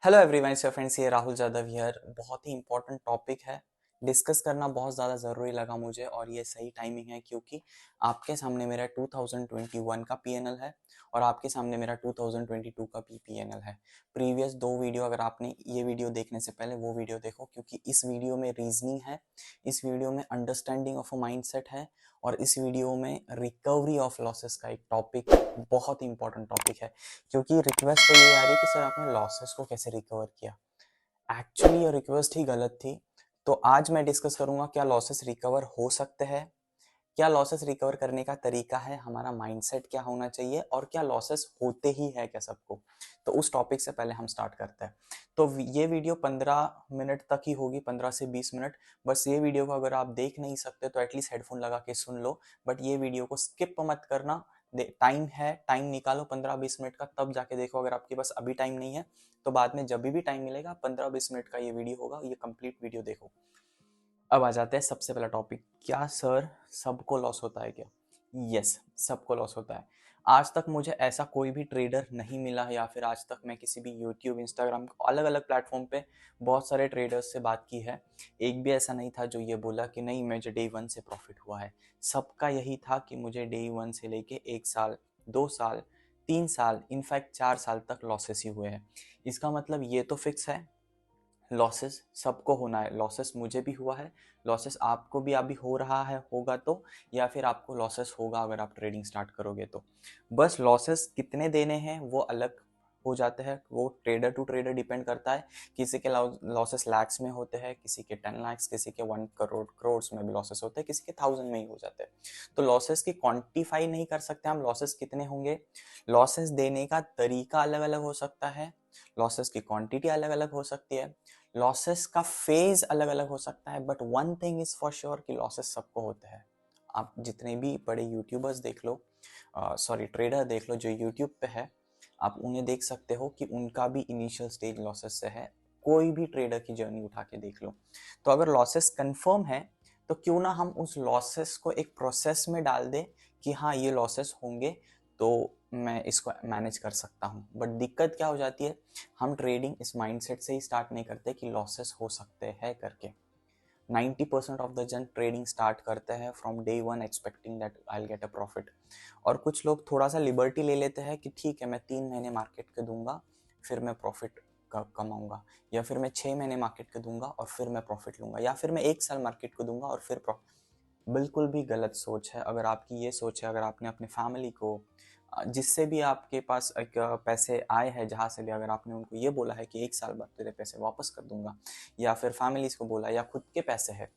Hello everyone, so friends, ये Rahul Jadav here. बहुत ही important topic है, डिस्कस करना बहुत ज़्यादा ज़रूरी लगा मुझे और ये सही टाइमिंग है क्योंकि आपके सामने मेरा 2021 का पीएनएल है और आपके सामने मेरा 2022 का भी पीएनएल है। प्रीवियस दो वीडियो, अगर आपने ये वीडियो देखने से पहले वो वीडियो देखो क्योंकि इस वीडियो में रीजनिंग है, इस वीडियो में अंडरस्टैंडिंग ऑफ अ माइंडसेट है और इस वीडियो में रिकवरी ऑफ लॉसेस का एक टॉपिक, बहुत ही इंपॉर्टेंट टॉपिक है। क्योंकि रिक्वेस्ट तो ये आ रही है कि सर आपने लॉसेस को कैसे रिकवर किया। एक्चुअली ये रिक्वेस्ट ही गलत थी। तो आज मैं डिस्कस करूंगा क्या लॉसेस रिकवर हो सकते हैं, क्या लॉसेस रिकवर करने का तरीका है, हमारा माइंडसेट क्या होना चाहिए और क्या लॉसेस होते ही है क्या सबको। तो उस टॉपिक से पहले हम स्टार्ट करते हैं। तो ये वीडियो 15 मिनट तक ही होगी, 15 से 20 मिनट। बस ये वीडियो को अगर आप देख नहीं सकते तो एटलीस्ट हेडफोन लगा के सुन लो, बट ये वीडियो को स्किप मत करना। टाइम है, टाइम निकालो 15-20 मिनट का, तब जाके देखो। अगर आपके पास अभी टाइम नहीं है तो बाद में जब भी टाइम मिलेगा 15-20 मिनट का ये वीडियो होगा, ये कंप्लीट वीडियो देखो। अब आ जाते हैं सबसे पहला टॉपिक, क्या सर सबको लॉस होता है क्या? यस, सबको लॉस होता है। आज तक मुझे ऐसा कोई भी ट्रेडर नहीं मिला या फिर आज तक मैं किसी भी यूट्यूब, इंस्टाग्राम, अलग अलग प्लेटफॉर्म पे बहुत सारे ट्रेडर्स से बात की है, एक भी ऐसा नहीं था जो ये बोला कि नहीं मुझे डे वन से प्रॉफिट हुआ है। सबका यही था कि मुझे डे वन से लेके 1 साल, 2 साल, 3 साल, इनफैक्ट 4 साल तक लॉसेस ही हुए हैं। इसका मतलब ये तो फिक्स है, लॉसेस सबको होना है। लॉसेस मुझे भी हुआ है, लॉसेस आपको भी अभी हो रहा है, होगा तो, या फिर आपको लॉसेस होगा अगर आप ट्रेडिंग स्टार्ट करोगे तो। बस लॉसेस कितने देने हैं वो अलग हो जाते हैं, वो ट्रेडर टू ट्रेडर डिपेंड करता है। किसी के लॉसेस लैक्स में होते हैं, किसी के 10 लाख, किसी के 1 करोड़ करोड़ में भी लॉसेस होते हैं, किसी के 1000 में ही हो जाते हैं। तो लॉसेस की क्वांटिफाई नहीं कर सकते हम, लॉसेस कितने होंगे। लॉसेस देने का तरीका अलग अलग हो सकता है, लॉसेस की क्वांटिटी अलग अलग हो सकती है, लॉसेस का फेज अलग अलग हो सकता है। But one thing is for sure कि लॉसेस सबको होते हैं। आप जितने भी बड़े यूट्यूबर्स देख लो, सॉरी ट्रेडर देख लो जो यूट्यूब पे है, आप उन्हें देख सकते हो कि उनका भी इनिशियल स्टेज लॉसेस से है। कोई भी ट्रेडर की जर्नी उठा के देख लो। तो अगर लॉसेस कंफर्म है तो क्यों ना हम उस लॉसेस को एक प्रोसेस में डाल दें कि हाँ ये लॉसेस होंगे तो मैं इसको मैनेज कर सकता हूँ। बट दिक्कत क्या हो जाती है, हम ट्रेडिंग इस माइंडसेट से ही स्टार्ट नहीं करते कि लॉसेस हो सकते हैं करके। 90% ऑफ द जन ट्रेडिंग स्टार्ट करते हैं from day one expecting that I will get a profit. और कुछ लोग थोड़ा सा लिबर्टी ले लेते हैं कि ठीक है मैं 3 महीने मार्केट के दूंगा फिर मैं प्रॉफिट कमाऊंगा, या फिर मैं 6 महीने मार्केट के दूंगा और फिर मैं प्रॉफिट लूंगा, या फिर मैं 1 साल मार्केट को दूंगा और फिर प्रॉफिट। बिल्कुल भी गलत सोच है। अगर आपकी ये सोच है, अगर आपने अपने फैमिली को, जिससे भी आपके पास एक पैसे आए हैं, जहाँ से भी, अगर आपने उनको ये बोला है कि 1 साल बाद तेरे पैसे वापस कर दूंगा, या फिर फैमिलीज को बोला, या खुद के पैसे है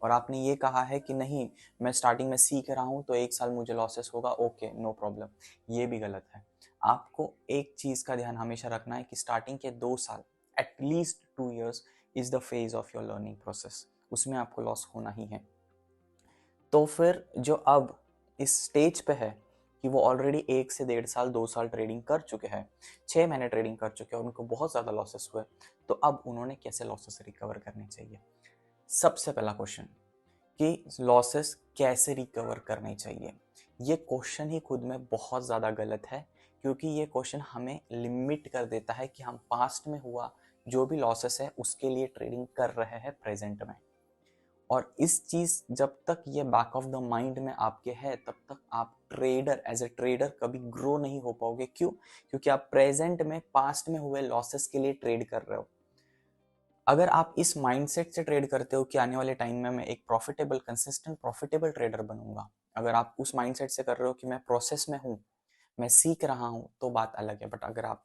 और आपने ये कहा है कि नहीं मैं स्टार्टिंग में सीख रहा हूँ तो 1 साल मुझे लॉसेस होगा, ओके नो प्रॉब्लम, ये भी गलत है। आपको एक चीज का ध्यान हमेशा रखना है कि स्टार्टिंग के 2 साल, at least 2 years is the phase of your learning process, उसमें आपको लॉस होना ही है। तो फिर जो अब इस स्टेज पे है कि वो ऑलरेडी 1 से 1.5 साल, 2 साल ट्रेडिंग कर चुके हैं, 6 महीने ट्रेडिंग कर चुके हैं और उनको बहुत ज़्यादा लॉसेस हुए, तो अब उन्होंने कैसे लॉसेस रिकवर करने चाहिए। सबसे पहला क्वेश्चन कि लॉसेस कैसे रिकवर करने चाहिए, ये क्वेश्चन ही खुद में बहुत ज़्यादा गलत है। क्योंकि ये क्वेश्चन हमें लिमिट कर देता है कि हम पास्ट में हुआ जो भी लॉसेस है उसके लिए ट्रेडिंग कर रहे हैं प्रेजेंट में। और इस चीज जब तक ये बैक ऑफ द माइंड में आपके है तब तक आप ट्रेडर, एज ए ट्रेडर कभी ग्रो नहीं हो पाओगे। क्यों? क्योंकि आप प्रेजेंट में पास्ट में हुए लॉसेस के लिए ट्रेड कर रहे हो। अगर आप इस माइंडसेट से ट्रेड करते हो कि आने वाले टाइम में मैं एक प्रॉफिटेबल, कंसिस्टेंट प्रॉफिटेबल ट्रेडर बनूंगा, अगर आप उस माइंडसेट से कर रहे हो कि मैं प्रोसेस में हूँ, मैं सीख रहा हूँ, तो बात अलग है। बट अगर आप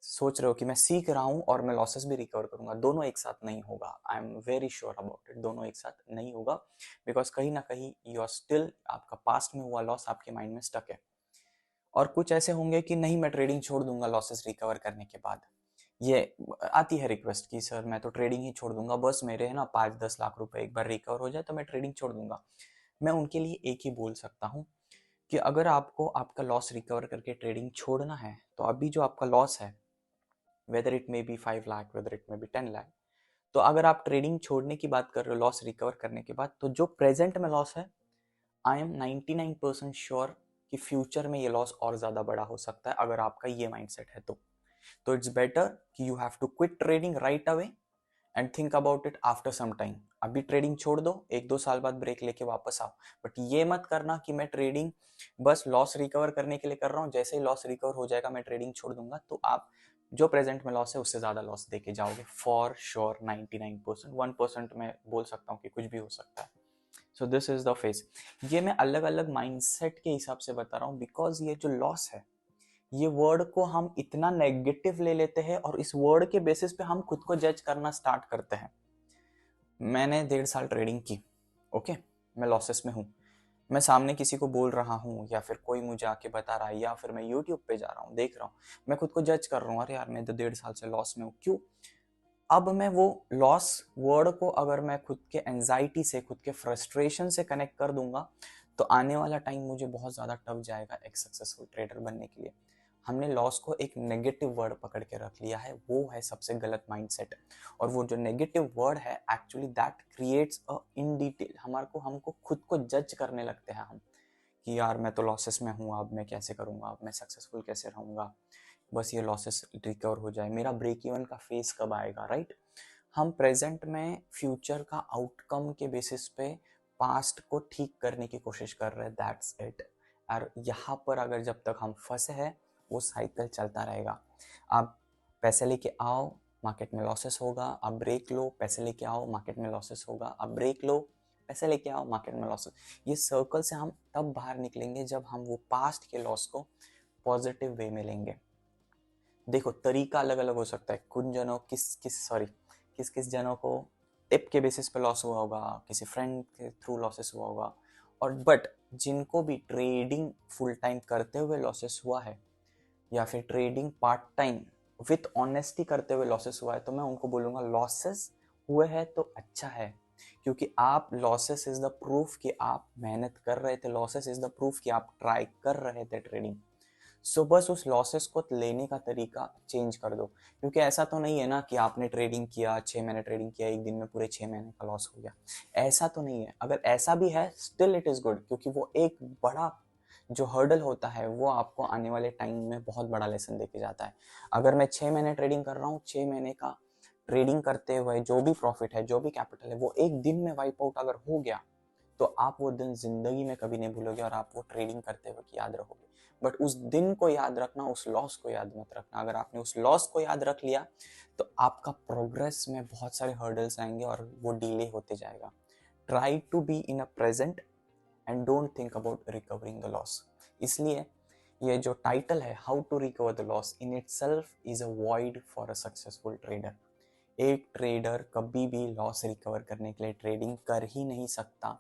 सोच रहे हो कि मैं सीख रहा हूँ और मैं लॉसेस भी रिकवर करूंगा, दोनों एक साथ नहीं होगा। I am very sure about it, दोनों एक साथ नहीं होगा। बिकॉज कहीं ना कहीं यू आर स्टिल, आपका पास्ट में हुआ लॉस आपके माइंड में स्टक है। और कुछ ऐसे होंगे कि नहीं मैं ट्रेडिंग छोड़ दूंगा लॉसेस रिकवर करने के बाद। ये आती है रिक्वेस्ट कि सर मैं तो ट्रेडिंग ही छोड़ दूंगा, बस मेरे है ना 5-10 लाख रुपए एक बार रिकवर हो जाए तो मैं ट्रेडिंग छोड़ दूंगा। मैं उनके लिए एक ही बोल सकता हूँ कि अगर आपको आपका लॉस रिकवर करके ट्रेडिंग छोड़ना है तो अभी जो आपका लॉस है, whether it may be 5 lakh, whether it may be 10 lakh, तो अगर आप ट्रेडिंग छोड़ने की बात कर रहे हो लॉस रिकवर करने के बाद, तो जो प्रेजेंट में लॉस है, आई एम 99% श्योर कि फ्यूचर में ये लॉस और ज़्यादा बड़ा हो सकता है अगर आपका ये माइंडसेट है तो। तो इट्स बेटर कि you have to quit trading right away and think about it after some time. अभी ट्रेडिंग छोड़ दो, 1-2 साल बाद ब्रेक लेके वापस आओ, बट ये मत करना कि मैं ट्रेडिंग बस लॉस रिकवर करने के लिए कर रहा हूँ, जैसे ही लॉस रिकवर हो जाएगा मैं ट्रेडिंग छोड़ दूंगा, तो आप जो प्रेजेंट में लॉस है उससे ज्यादा लॉस देके जाओगे फॉर श्योर। 99%, 1% में बोल सकता हूँ कि कुछ भी हो सकता है। So this is the face. ये मैं अलग अलग माइंडसेट के हिसाब से बता रहा हूँ, बिकॉज ये जो लॉस है, ये वर्ड को हम इतना नेगेटिव ले लेते हैं और इस वर्ड के बेसिस पे हम खुद को जज करना स्टार्ट करते हैं। मैंने 1.5 साल ट्रेडिंग की, ओके, मैं लॉसेस में हूँ, मैं सामने किसी को बोल रहा हूँ या फिर कोई मुझे आके बता रहा है या फिर मैं यूट्यूब पे जा रहा हूँ, देख रहा हूँ, मैं खुद को जज कर रहा हूँ, अरे यार मैं तो 1.5 साल से लॉस में हूँ, क्यों? अब मैं वो लॉस वर्ड को अगर मैं खुद के एंजाइटी से, खुद के फ्रस्ट्रेशन से कनेक्ट कर दूंगा, तो आने वाला टाइम मुझे बहुत ज़्यादा टफ जाएगा एक सक्सेसफुल ट्रेडर बनने के लिए। हमने लॉस को एक नेगेटिव वर्ड पकड़ के रख लिया है, वो है सबसे गलत माइंडसेट। और वो जो नेगेटिव वर्ड है actually that creates a in detail, हमारे को हमको खुद को जज करने लगते हैं हम, कि यार मैं तो लॉसेस में हूँ, अब मैं कैसे करूँगा, अब मैं सक्सेसफुल कैसे रहूँगा, बस ये लॉसेस रिकवर हो जाए, मेरा ब्रेक इवन का फेस कब आएगा, राइट? हम प्रेजेंट में फ्यूचर का आउटकम के बेसिस पे पास्ट को ठीक करने की कोशिश कर रहे हैं, दैट्स इट। और यहाँ पर अगर जब तक हम फंसे हैं, वो साइकिल चलता रहेगा। आप पैसे लेके आओ, मार्केट में लॉसेस होगा, आप ब्रेक लो, पैसे लेके आओ, मार्केट में लॉसेस होगा, आप ब्रेक लो, पैसे लेके आओ, मार्केट में लॉसेस। ये सर्कल से हम तब बाहर निकलेंगे जब हम वो पास्ट के लॉस को पॉजिटिव वे में लेंगे। देखो, तरीका अलग अलग हो सकता है, कुछ जनों किस किस जनों को टिप के बेसिस पे लॉस हुआ होगा, किसी फ्रेंड के थ्रू लॉसेस हुआ होगा, और बट जिनको भी ट्रेडिंग फुल टाइम करते हुए लॉसेस हुआ है या फिर trading part time with honesty करते हुए लॉसेस हुआ है, तो मैं उनको बोलूँगा लॉसेस हुए हैं तो अच्छा है, क्योंकि आप लॉसेस इज द प्रूफ कि आप मेहनत कर रहे थे, लॉसेस इज द प्रूफ कि आप ट्राई कर रहे थे ट्रेडिंग। सो बस उस लॉसेस को लेने का तरीका चेंज कर दो, क्योंकि ऐसा तो नहीं है ना कि आपने ट्रेडिंग किया, 6 महीने ट्रेडिंग किया, एक दिन में पूरे 6 महीने का लॉस हो गया, ऐसा तो नहीं है। अगर ऐसा भी है स्टिल इट इज गुड, क्योंकि वो एक बड़ा जो हर्डल होता है वो आपको आने वाले टाइम में बहुत बड़ा लेसन देके जाता है। अगर मैं 6 महीने ट्रेडिंग कर रहा हूँ, 6 महीने का ट्रेडिंग करते हुए जो भी प्रॉफिट है, जो भी कैपिटल है, वो एक दिन में वाइप आउट अगर हो गया, तो आप वो दिन जिंदगी में कभी नहीं भूलोगे और आप वो ट्रेडिंग करते हुए याद रखोगे। बट उस दिन को याद रखना, उस लॉस को याद मत रखना। अगर आपने उस लॉस को याद रख लिया तो आपका प्रोग्रेस में बहुत सारे हर्डल्स आएंगे और वो डिले होते जाएगा। Try to be in a present and don't think about recovering the loss. इसलिए ये जो टाइटल है, how to recover the loss, in itself is a void for a successful trader. एक ट्रेडर कभी भी लॉस रिकवर करने के लिए ट्रेडिंग कर ही नहीं सकता।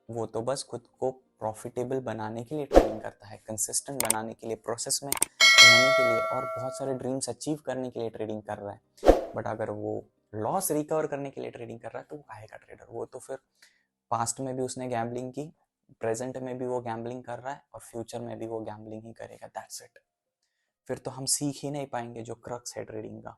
वो तो बस खुद को प्रॉफिटेबल बनाने के लिए ट्रेडिंग करता है, कंसिस्टेंट बनाने के लिए, प्रोसेस में रहने के लिए और बहुत सारे ड्रीम्स अचीव करने के लिए ट्रेडिंग कर रहा है। बट अगर वो लॉस रिकवर करने के लिए ट्रेडिंग कर रहा है तो वो काहे का ट्रेडर? वो तो फिर पास्ट में भी उसने गैम्बलिंग की, प्रेजेंट में भी वो गैम्बलिंग कर रहा है और फ्यूचर में भी वो गैम्बलिंग ही करेगा, दैट्स इट। फिर तो हम सीख ही नहीं पाएंगे जो क्रक्स है ट्रेडिंग का।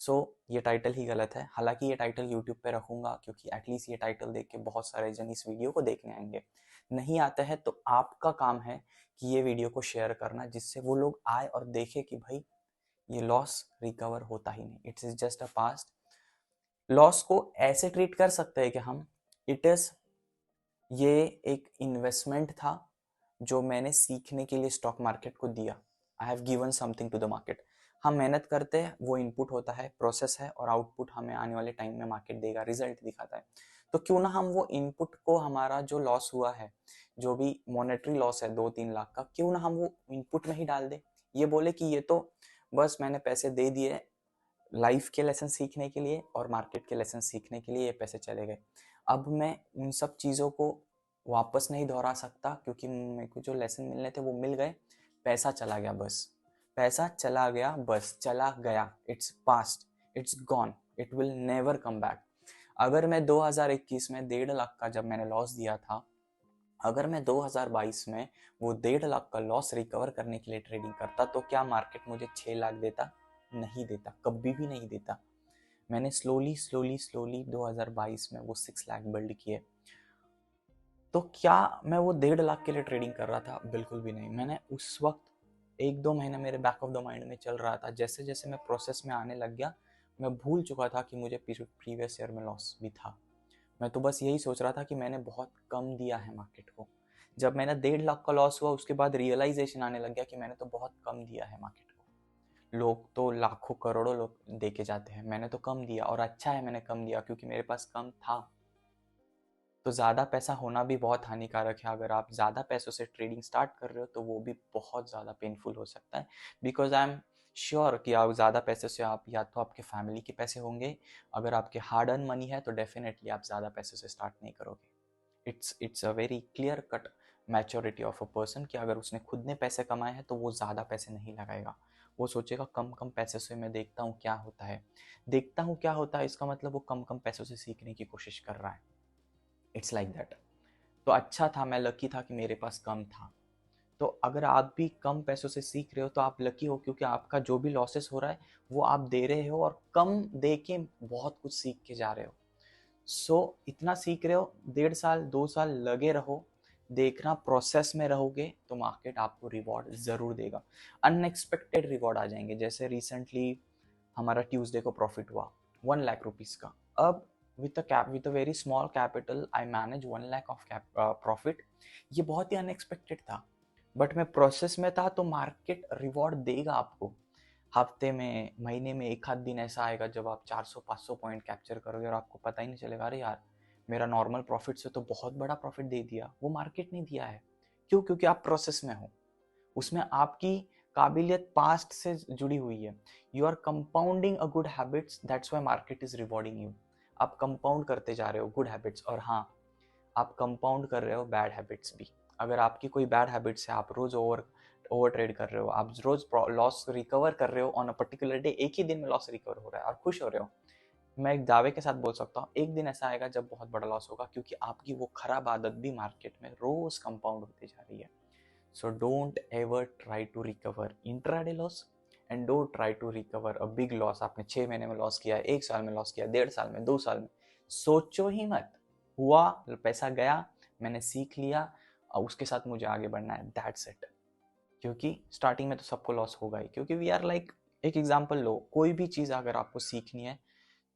सो ये टाइटल ही गलत है। हालांकि ये टाइटल यूट्यूब पे रखूंगा, क्योंकि एटलीस्ट ये टाइटल देख के बहुत सारे जन इस वीडियो को देखने आएंगे। नहीं आते हैं तो आपका काम है कि ये वीडियो को शेयर करना, जिससे वो लोग आए और देखे कि भाई ये लॉस रिकवर होता ही नहीं, it's is just a past. Loss को ऐसे ट्रीट कर सकते हैं कि हम, इट इज, ये एक इन्वेस्टमेंट था जो मैंने सीखने के लिए स्टॉक मार्केट को दिया। I have given something to the market. हम मेहनत करते हैं, वो इनपुट होता है, प्रोसेस है, और आउटपुट हमें आने वाले टाइम में मार्केट देगा, रिजल्ट दिखाता है। तो क्यों ना हम वो इनपुट को, हमारा जो लॉस हुआ है, जो भी मॉनेटरी लॉस है 2-3 लाख का, क्यों ना हम वो इनपुट में ही डाल दे। ये बोले कि ये तो बस मैंने पैसे दे दिए लाइफ के लेसन सीखने के लिए और मार्केट के लेसन सीखने के लिए, ये पैसे चले गए। अब मैं उन सब चीज़ों को वापस नहीं दोहरा सकता, क्योंकि मेरे को जो लेसन मिलने थे वो मिल गए, पैसा चला गया बस, पैसा चला गया बस, चला गया, its past, it's gone, it will never come back. अगर मैं 2021 में 1.5 लाख का जब मैंने लॉस दिया था, अगर मैं 2022 में वो 1.5 लाख का लॉस रिकवर करने के लिए ट्रेडिंग करता, तो क्या मार्केट मुझे 6 लाख देता? नहीं देता, कभी भी नहीं देता। मैंने स्लोली स्लोली स्लोली 2022 में वो 6 लाख बिल्ड किए। तो क्या मैं वो 1.5 लाख के लिए ट्रेडिंग कर रहा था? बिल्कुल भी नहीं। मैंने उस वक्त एक दो महीने मेरे बैक ऑफ द माइंड में चल रहा था। जैसे जैसे मैं प्रोसेस में आने लग गया, मैं भूल चुका था कि मुझे प्रीवियस ईयर में लॉस भी था। मैं तो बस यही सोच रहा था कि मैंने बहुत कम दिया है मार्केट को। जब मैंने 1.5 लाख का लॉस हुआ, उसके बाद रियलाइजेशन आने लग गया कि मैंने तो बहुत कम दिया है मार्केट को। लोग तो लाखों करोड़ों लोग दे के जाते हैं, मैंने तो कम दिया, और अच्छा है मैंने कम दिया क्योंकि मेरे पास कम था। तो ज़्यादा पैसा होना भी बहुत हानिकारक है। अगर आप ज़्यादा पैसों से ट्रेडिंग स्टार्ट कर रहे हो तो वो भी बहुत ज़्यादा पेनफुल हो सकता है, बिकॉज आई एम श्योर कि आप ज़्यादा पैसे से, आप या तो आपके फैमिली के पैसे होंगे, अगर आपके हार्ड अर्न मनी है तो डेफिनेटली आप ज़्यादा पैसे से स्टार्ट नहीं करोगे। It's a very clear cut maturity of a person कि अगर उसने खुद ने पैसे कमाए हैं तो वो ज़्यादा पैसे नहीं लगाएगा। वो सोचेगा कम कम पैसे से मैं देखता हूँ क्या होता है। देखता हूँ क्या होता है इसका मतलब वो कम कम पैसों से सीखने की कोशिश कर रहा है। It's like that. तो अच्छा था, मैं लकी था कि मेरे पास कम था। तो अगर आप भी कम पैसों से सीख रहे हो तो आप लकी हो, क्योंकि आपका जो भी लॉसेस हो रहा है वो आप दे रहे हो, और कम दे के बहुत कुछ सीख के जा रहे हो। इतना सीख रहे हो, 1.5 साल 2 साल लगे रहो, देखना प्रोसेस में रहोगे तो मार्केट आपको रिवॉर्ड ज़रूर देगा। अनएक्सपेक्टेड रिवॉर्ड आ जाएंगे। जैसे रिसेंटली हमारा ट्यूसडे को प्रॉफिट हुआ 1 लाख रुपीज़ का। अब with a very small capital I manage 1 lakh of profit. ये बहुत ही अनएक्सपेक्टेड था, बट मैं प्रोसेस में था, तो मार्केट रिवॉर्ड देगा आपको। हफ्ते में, महीने में एक आध दिन ऐसा आएगा जब आप 400-500 पॉइंट कैप्चर करोगे और आपको पता ही नहीं चलेगा, अरे यार मेरा नॉर्मल प्रॉफिट से तो बहुत बड़ा प्रॉफिट दे दिया। वो मार्केट नहीं दिया है। क्यों? क्योंकि आप प्रोसेस में हो, उसमें आपकी काबिलियत पास्ट से जुड़ी हुई है। You are compounding a good habits, that's why market is rewarding you. आप कंपाउंड करते जा रहे हो गुड हैबिट्स, और हाँ, आप कंपाउंड कर रहे हो बैड हैबिट्स भी। अगर आपकी कोई बैड हैबिट्स है, आप रोज ओवर ओवर ट्रेड कर रहे हो, आप रोज लॉस रिकवर कर रहे हो ऑन अ पर्टिकुलर डे, एक ही दिन में लॉस रिकवर हो रहा है और खुश हो रहे हो, मैं एक दावे के साथ बोल सकता हूँ एक दिन ऐसा आएगा जब बहुत बड़ा लॉस होगा, क्योंकि आपकी वो खराब आदत भी मार्केट में रोज कंपाउंड होती जा रही है। So don't ever try to recover intraday loss, and don't try to recover a big loss. आपने 6 महीने में लॉस किया, 1 साल में लॉस किया, 1.5 साल में, 2 साल में, सोचो ही मत। हुआ, पैसा गया, मैंने सीख लिया, और उसके साथ मुझे आगे बढ़ना है, दैट्स इट। क्योंकि स्टार्टिंग में तो सबको लॉस होगा ही, क्योंकि वी आर लाइक, एक एग्जांपल लो, कोई भी चीज़ अगर आपको सीखनी है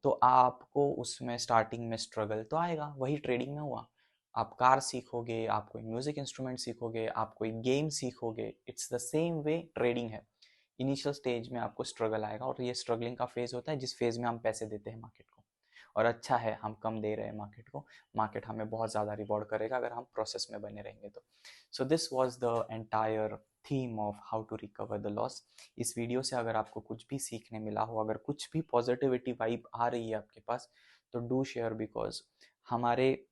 तो आपको उसमें स्टार्टिंग में स्ट्रगल तो आएगा। वही ट्रेडिंग में हुआ। आप कार सीखोगे, आप कोई म्यूजिक इंस्ट्रूमेंट सीखोगे, आप कोई गेम सीखोगे, it's the same way trading है। इनिशियल स्टेज में आपको स्ट्रगल आएगा, और ये स्ट्रगलिंग का फेज होता है जिस फेज में हम पैसे देते हैं मार्केट को। और अच्छा है हम कम दे रहे हैं मार्केट को, मार्केट हमें बहुत ज़्यादा रिवॉर्ड करेगा अगर हम प्रोसेस में बने रहेंगे तो। So this was the entire theme of how to recover the loss. इस वीडियो से अगर आपको कुछ भी सीखने मिला हो, अगर कुछ भी पॉजिटिविटी वाइब आ रही है आपके पास, तो डू शेयर, बिकॉज हमारे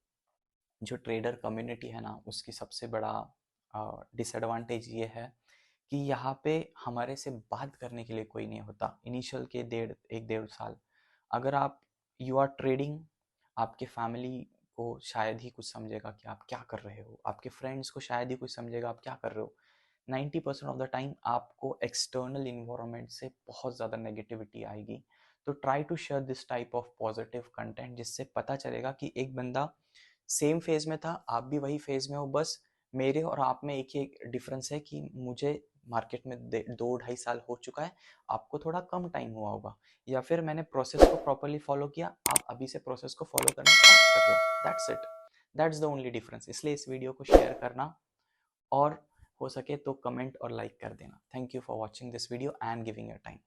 जो ट्रेडर कम्युनिटी है ना, उसकी सबसे बड़ा डिसएडवांटेज ये है कि यहाँ पे हमारे से बात करने के लिए कोई नहीं होता इनिशियल के 1.5 साल। अगर आप यू आर ट्रेडिंग, आपके फैमिली को शायद ही कुछ समझेगा कि आप क्या कर रहे हो, आपके फ्रेंड्स को शायद ही कुछ समझेगा आप क्या कर रहे हो। 90% ऑफ द टाइम आपको एक्सटर्नल इन्वायरमेंट से बहुत ज़्यादा नेगेटिविटी आएगी। तो try to share this type of positive content, जिससे पता चलेगा कि एक बंदा सेम फेज में था, आप भी वही फेज में हो, बस मेरे और आप में एक ही डिफरेंस है कि मुझे मार्केट में 2-2.5 साल हो चुका है, आपको थोड़ा कम टाइम हुआ होगा, या फिर मैंने प्रोसेस को प्रॉपरली फॉलो किया, आप अभी से प्रोसेस को फॉलो करना स्टार्ट कर रहे हो। That's it, that's the only difference. इसलिए इस वीडियो को शेयर करना, और हो सके तो कमेंट और लाइक कर देना। Thank you for watching this video and giving your time.